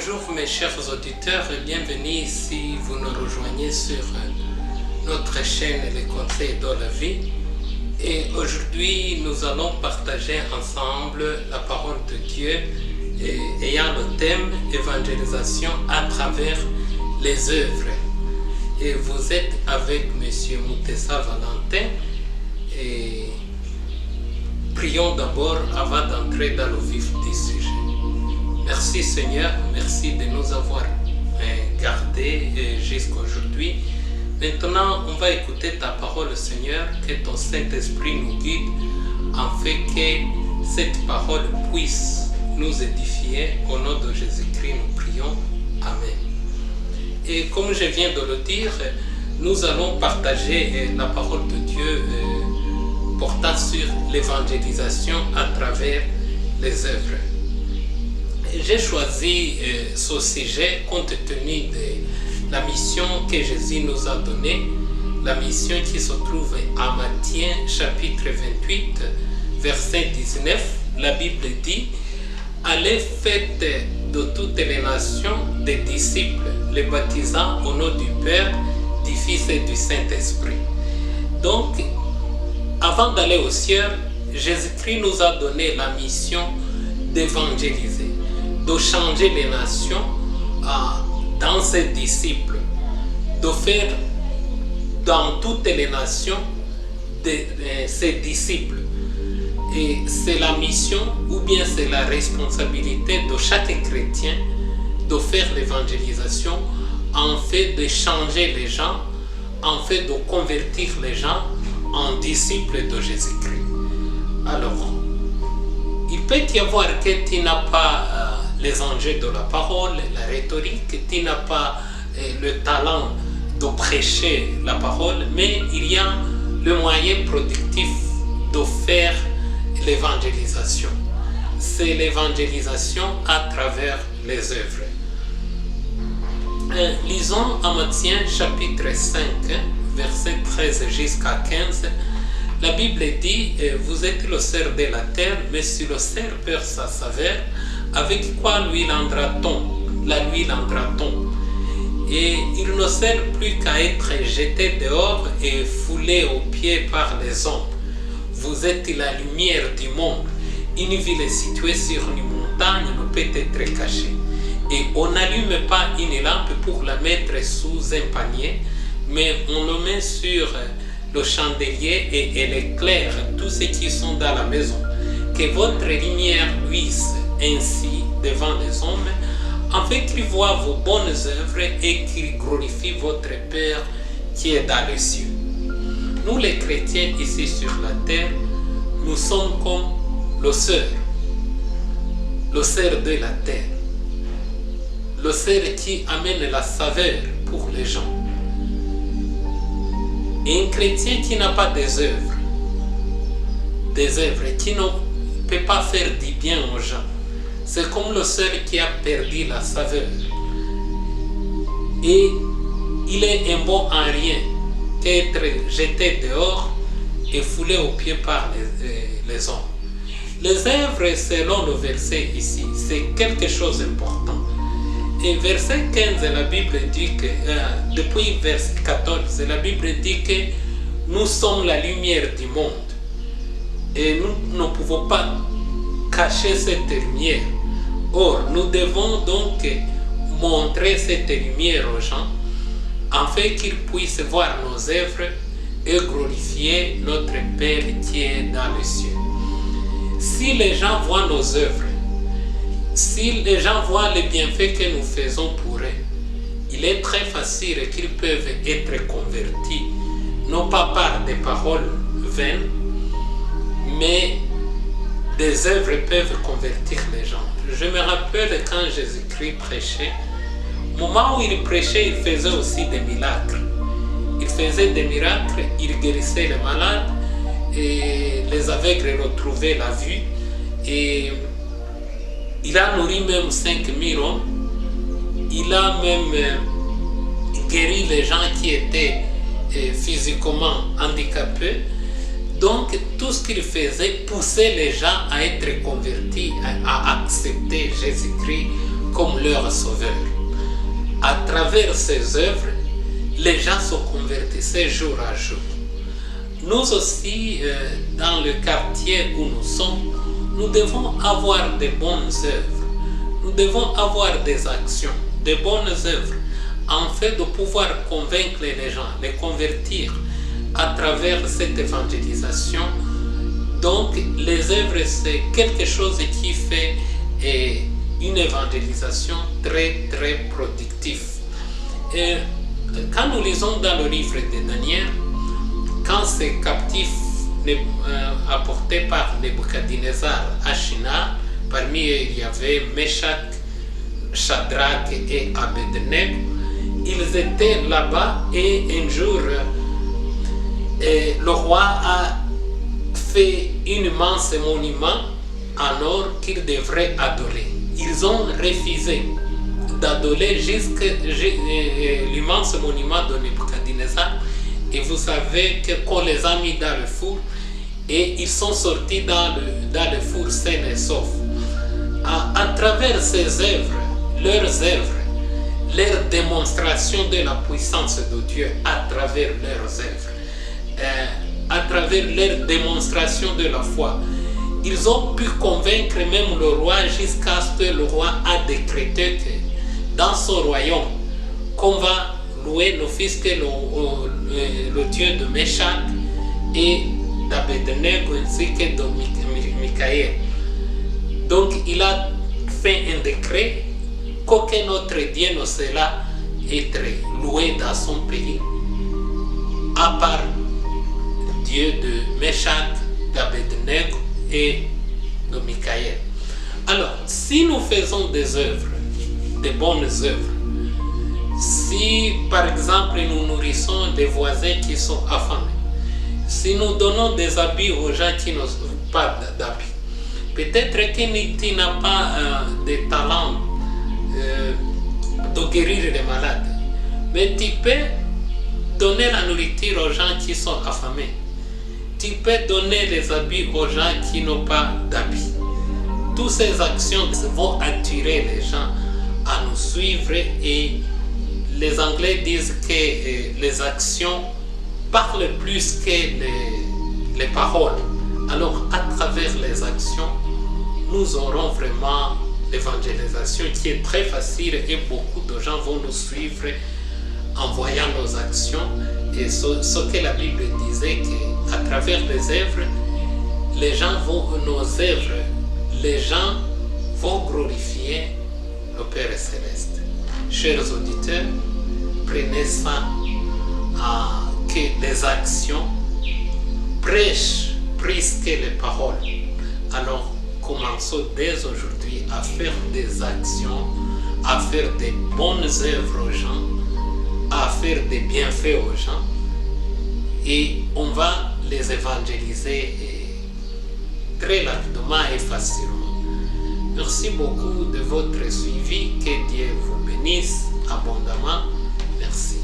Bonjour mes chers auditeurs et bienvenue si vous nous rejoignez sur notre chaîne Les Conseils de la Vie. Et aujourd'hui nous allons partager ensemble la parole de Dieu ayant le thème évangélisation à travers les œuvres. Et vous êtes avec M. Moutessa Valentin et prions d'abord avant d'entrer dans le vif du sujet. Merci Seigneur, merci de nous avoir gardés jusqu'à aujourd'hui. Maintenant, on va écouter ta parole Seigneur, que ton Saint-Esprit nous guide, afin que cette parole puisse nous édifier. Au nom de Jésus-Christ, nous prions. Amen. Et comme je viens de le dire, nous allons partager la parole de Dieu portant sur l'évangélisation à travers les œuvres. J'ai choisi ce sujet compte tenu de la mission que Jésus nous a donnée, la mission qui se trouve à Matthieu chapitre 28, verset 19. La Bible dit « Allez faites de toutes les nations des disciples, les baptisant au nom du Père, du Fils et du Saint-Esprit. » Donc, avant d'aller au ciel, Jésus-Christ nous a donné la mission d'évangéliser, de changer les nations dans ses disciples, de faire dans toutes les nations ses disciples. Et c'est la mission ou bien c'est la responsabilité de chaque chrétien de faire l'évangélisation en fait de changer les gens, en fait de convertir les gens en disciples de Jésus-Christ. Alors, il peut y avoir que tu n'as pas les enjeux de la parole, la rhétorique, tu n'as pas le talent de prêcher la parole, mais il y a le moyen productif de faire l'évangélisation. C'est l'évangélisation à travers les œuvres. Lisons à Matthieu chapitre 5, verset 13 jusqu'à 15. La Bible dit « Vous êtes le cerf de la terre, mais si le cerf perd sa saveur, avec quoi l'huile rendra-t-on? La l'huile rendra-t-on? Et il ne sert plus qu'à être jeté dehors et foulé aux pieds par les hommes. Vous êtes la lumière du monde. Une ville située sur une montagne ne peut être cachée. Et on n'allume pas une lampe pour la mettre sous un panier, mais on le met sur le chandelier et elle éclaire tous ceux qui sont dans la maison. Que votre lumière luise ainsi devant les hommes, afin qu'ils voient vos bonnes œuvres et qu'ils glorifient votre Père qui est dans les cieux. Nous les chrétiens ici sur la terre, nous sommes comme le cerf de la terre, le cerf qui amène la saveur pour les gens. Et un chrétien qui n'a pas des œuvres qui ne peut pas faire du bien aux gens, c'est comme le cerf qui a perdu la saveur. Et il est un bon en rien qu'être jeté dehors et foulé aux pieds par les hommes. Les œuvres, selon le verset ici, c'est quelque chose d'important. Et verset 15, la Bible dit que, depuis verset 14, la Bible dit que nous sommes la lumière du monde. Et nous ne pouvons pas cacher cette lumière. Or, nous devons donc montrer cette lumière aux gens, afin qu'ils puissent voir nos œuvres et glorifier notre Père qui est dans les cieux. Si les gens voient nos œuvres, si les gens voient les bienfaits que nous faisons pour eux, il est très facile qu'ils peuvent être convertis, non pas par des paroles vaines, mais des œuvres peuvent convertir les gens. Je me rappelle quand Jésus-Christ prêchait, au moment où il prêchait, il faisait aussi des miracles. Il faisait des miracles, il guérissait les malades, et les aveugles retrouvaient la vue, et il a nourri même 5000 hommes. Il a même guéri les gens qui étaient physiquement handicapés. Donc, tout ce qu'il faisait poussait les gens à être convertis, à accepter Jésus-Christ comme leur sauveur. À travers ces œuvres, les gens se convertissaient jour à jour. Nous aussi, dans le quartier où nous sommes, nous devons avoir de bonnes œuvres. Nous devons avoir des actions, de bonnes œuvres, en fait de pouvoir convaincre les gens, les convertir à travers cette évangélisation. Donc, les œuvres, c'est quelque chose qui fait une évangélisation très, très productive. Et quand nous lisons dans le livre de Daniel, quand ces captifs apportés par Nebuchadnezzar à Shinar, parmi eux il y avait Meshach, Shadrach et Abednego, ils étaient là-bas et un jour, le roi a fait un immense monument en or qu'ils devraient adorer. Ils ont refusé d'adorer jusqu'à l'immense monument de Nebuchadnezzar. Et vous savez qu'on les a mis dans le four et ils sont sortis dans le four sains et saufs. À travers ces œuvres, leur démonstration de la puissance de Dieu à travers leurs œuvres, à travers leur démonstration de la foi, ils ont pu convaincre même le roi jusqu'à ce que le roi a décrété que dans son royaume, qu'on va louer le fils que le Dieu de Meshach et d'Abednego ainsi que de Michaël. Donc il a fait un décret qu'aucun autre Dieu ne sera être loué dans son pays à part Dieu de Meshach, d'Abednego et de Michaël. Alors, si nous faisons des œuvres, des bonnes œuvres, si par exemple nous nourrissons des voisins qui sont affamés, si nous donnons des habits aux gens qui n'ont pas d'habits, peut-être que tu n'as pas de talent de guérir les malades, mais tu peux donner la nourriture aux gens qui sont affamés. Tu peux donner les habits aux gens qui n'ont pas d'habits. Toutes ces actions vont attirer les gens à nous suivre et les Anglais disent que les actions parlent plus que les paroles. Alors, à travers les actions, nous aurons vraiment l'évangélisation qui est très facile et beaucoup de gens vont nous suivre en voyant nos actions. Et ce que la Bible disait, qu'à travers les œuvres, nos œuvres, les gens vont glorifier le Père Céleste. Chers auditeurs, prenez ça que les actions prêchent plus que les paroles. Alors, commençons dès aujourd'hui à faire des actions, à faire des bonnes œuvres aux gens, à faire des bienfaits aux gens, et on va les évangéliser très rapidement et facilement. Merci beaucoup de votre suivi, que Dieu vous bénisse abondamment. Merci.